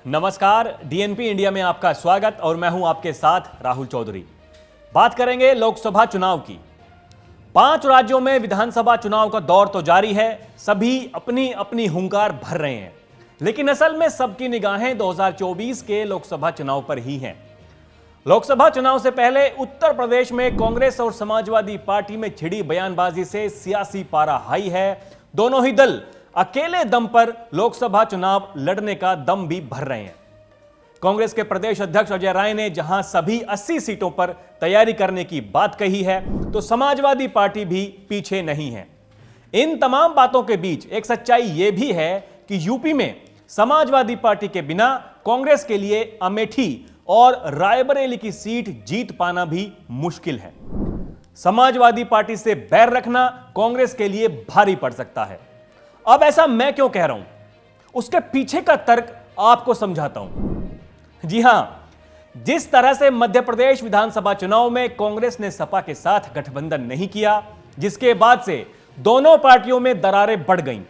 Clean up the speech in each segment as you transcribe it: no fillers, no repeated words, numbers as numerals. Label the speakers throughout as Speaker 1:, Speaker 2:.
Speaker 1: नमस्कार, DNP India में आपका स्वागत और मैं हूं आपके साथ राहुल चौधरी। बात करेंगे लोकसभा चुनाव की। 5 राज्यों में विधानसभा चुनाव का दौर तो जारी है, सभी अपनी अपनी हुंकार भर रहे हैं, लेकिन असल में सबकी निगाहें 2024 के लोकसभा चुनाव पर ही हैं। लोकसभा चुनाव से पहले उत्तर प्रदेश में कांग्रेस और समाजवादी पार्टी में छिड़ी बयानबाजी से सियासी पारा हाई है। दोनों ही दल अकेले दम पर लोकसभा चुनाव लड़ने का दम भी भर रहे हैं। कांग्रेस के प्रदेश अध्यक्ष अजय राय ने जहां सभी 80 सीटों पर तैयारी करने की बात कही है, तो समाजवादी पार्टी भी पीछे नहीं है। इन तमाम बातों के बीच एक सच्चाई यह भी है कि यूपी में समाजवादी पार्टी के बिना कांग्रेस के लिए अमेठी और रायबरेली की सीट जीत पाना भी मुश्किल है। समाजवादी पार्टी से बैर रखना कांग्रेस के लिए भारी पड़ सकता है। अब ऐसा मैं क्यों कह रहा हूं, उसके पीछे का तर्क आपको समझाता हूं। जी हां, जिस तरह से मध्य प्रदेश विधानसभा चुनाव में कांग्रेस ने सपा के साथ गठबंधन नहीं किया, जिसके बाद से दोनों पार्टियों में दरारें बढ़ गईं।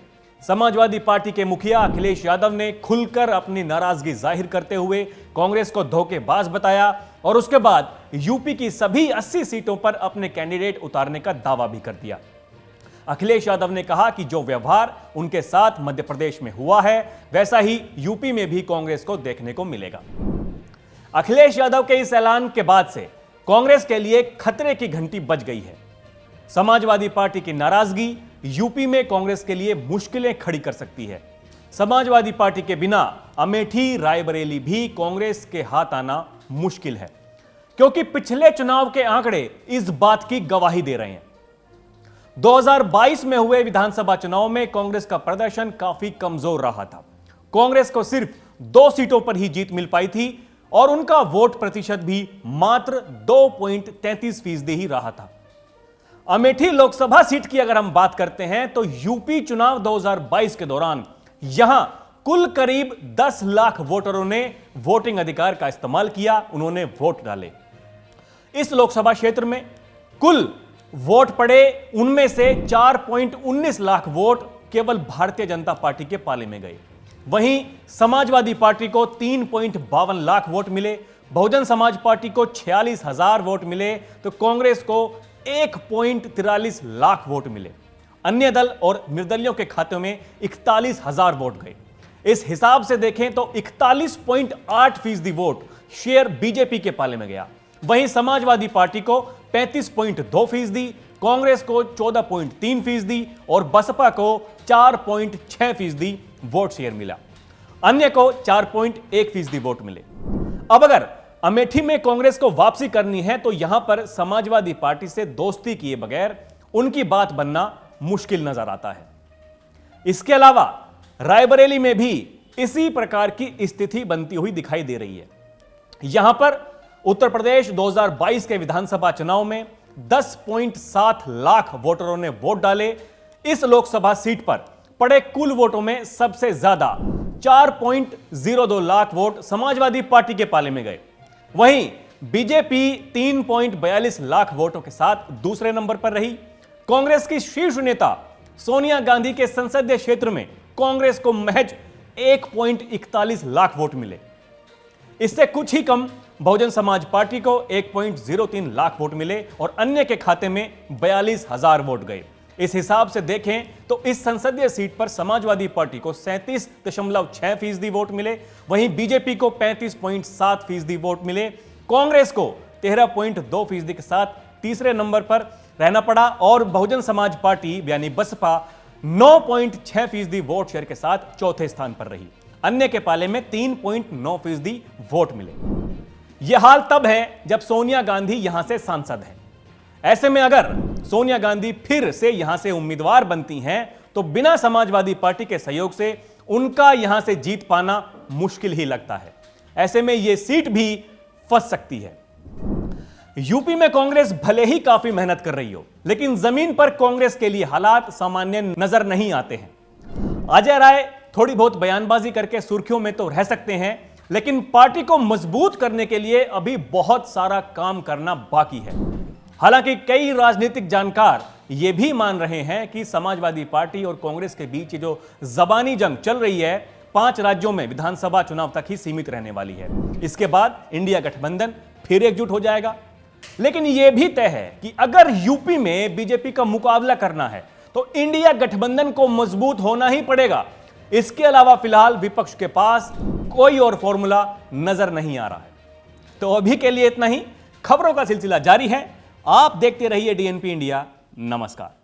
Speaker 1: समाजवादी पार्टी के मुखिया अखिलेश यादव ने खुलकर अपनी नाराजगी जाहिर करते हुए कांग्रेस को धोखेबाज बताया और उसके बाद यूपी की सभी 80 सीटों पर अपने कैंडिडेट उतारने का दावा भी कर दिया। अखिलेश यादव ने कहा कि जो व्यवहार उनके साथ मध्य प्रदेश में हुआ है, वैसा ही यूपी में भी कांग्रेस को देखने को मिलेगा। अखिलेश यादव के इस ऐलान के बाद से कांग्रेस के लिए खतरे की घंटी बज गई है। समाजवादी पार्टी की नाराजगी यूपी में कांग्रेस के लिए मुश्किलें खड़ी कर सकती है। समाजवादी पार्टी के बिना अमेठी रायबरेली भी कांग्रेस के हाथ आना मुश्किल है, क्योंकि पिछले चुनाव के आंकड़े इस बात की गवाही दे रहे हैं। 2022 में हुए विधानसभा चुनाव में कांग्रेस का प्रदर्शन काफी कमजोर रहा था। कांग्रेस को सिर्फ 2 सीटों पर ही जीत मिल पाई थी और उनका वोट प्रतिशत भी मात्र 2.33% ही रहा था। अमेठी लोकसभा सीट की अगर हम बात करते हैं तो यूपी चुनाव 2022 के दौरान यहां कुल करीब 10 लाख वोटरों ने वोटिंग अधिकार का इस्तेमाल किया, उन्होंने वोट डाले। इस लोकसभा क्षेत्र में कुल वोट पड़े, उनमें से 4.19 लाख वोट केवल भारतीय जनता पार्टी के पाले में गए। वहीं समाजवादी पार्टी को 3.52 लाख वोट मिले, बहुजन समाज पार्टी को 46,000 वोट मिले, तो कांग्रेस को 1.43 लाख वोट मिले। अन्य दल और निर्दलियों के खाते में 41,000 वोट गए। इस हिसाब से देखें तो 41.8% वोट शेयर बीजेपी के पाले में गया। वहीं समाजवादी पार्टी को 35.2%, कांग्रेस को 14.3% और बसपा को 4.6% वोट शेयर मिला। अन्य को 4.1% वोट मिले। अब अगर अमेठी में कांग्रेस को वापसी करनी है तो यहां पर समाजवादी पार्टी से दोस्ती किए बगैर उनकी बात बनना मुश्किल नजर आता है। इसके अलावा रायबरेली में भी इसी प्रकार की स्थिति बनती हुई दिखाई दे रही है। यहां पर उत्तर प्रदेश 2022 के विधानसभा चुनाव में 10.7 लाख वोटरों ने वोट डाले। इस लोकसभा सीट पर पड़े कुल वोटों में सबसे ज्यादा 4.02 लाख वोट समाजवादी पार्टी के पाले में गए। वहीं बीजेपी 3.42 लाख वोटों के साथ दूसरे नंबर पर रही। कांग्रेस की शीर्ष नेता सोनिया गांधी के संसदीय क्षेत्र में कांग्रेस को महज 1.41 लाख वोट मिले। इससे कुछ ही कम बहुजन समाज पार्टी को 1.03 लाख वोट मिले और अन्य के खाते में 42,000 वोट गए। इस हिसाब से देखें तो इस संसदीय सीट पर समाजवादी पार्टी को 37.6% वोट मिले, वहीं बीजेपी को 35.7% वोट मिले। कांग्रेस को 13.2% के साथ तीसरे नंबर पर रहना पड़ा और बहुजन समाज पार्टी यानी बसपा 9.6% वोट शेयर के साथ चौथे स्थान पर रही। अन्य के पाले में 3.9% वोट मिले। यह हाल तब है जब सोनिया गांधी यहां से सांसद हैं। ऐसे में अगर सोनिया गांधी फिर से यहां से उम्मीदवार बनती हैं तो बिना समाजवादी पार्टी के सहयोग से उनका यहां से जीत पाना मुश्किल ही लगता है। ऐसे में यह सीट भी फंस सकती है। यूपी में कांग्रेस भले ही काफी मेहनत कर रही हो, लेकिन जमीन पर कांग्रेस के लिए हालात सामान्य नजर नहीं आते हैं। अजय राय थोड़ी बहुत बयानबाजी करके सुर्खियों में तो रह सकते हैं, लेकिन पार्टी को मजबूत करने के लिए अभी बहुत सारा काम करना बाकी है। हालांकि कई राजनीतिक जानकार ये भी मान रहे हैं कि समाजवादी पार्टी और कांग्रेस के बीच जो जबानी जंग चल रही है 5 राज्यों में विधानसभा चुनाव तक ही सीमित रहने वाली है। इसके बाद इंडिया गठबंधन फिर एकजुट हो जाएगा। लेकिन यह भी तय है कि अगर यूपी में बीजेपी का मुकाबला करना है तो इंडिया गठबंधन को मजबूत होना ही पड़ेगा। इसके अलावा फिलहाल विपक्ष के पास कोई और फॉर्मूला नजर नहीं आ रहा है। तो अभी के लिए इतना ही। खबरों का सिलसिला जारी है। आप देखते रहिए डीएनपी इंडिया। नमस्कार।